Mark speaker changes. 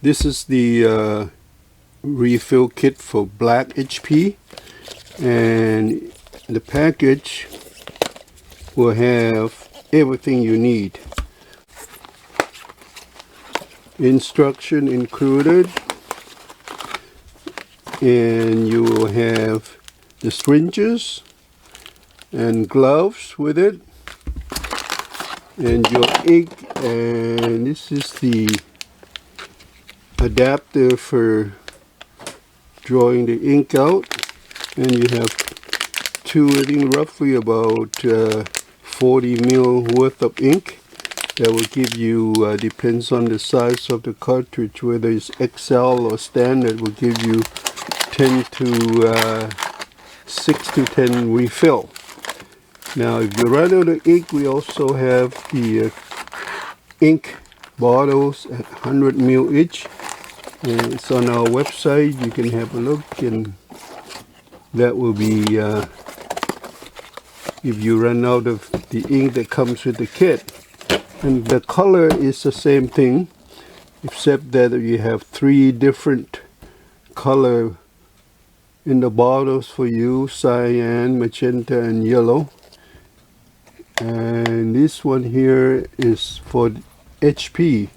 Speaker 1: This is the refill kit for black HP, and the package will have everything you need. Instruction included, and you will have the syringes and gloves with it, and your ink, and this is the adapter for drawing the ink out, and you have two, I think roughly about 40 mil worth of ink. That will give you, depends on the size of the cartridge, whether it's XL or standard, will give you 6 to 10 refill. Now if you run out of ink, we also have the ink bottles at 100 mil each, and it's on our website. You can have a look, and that will be if you run out of the ink that comes with the kit. And the color is the same thing, except that you have 3 different color in the bottles for you: cyan, magenta, and yellow. And this one here is for HP.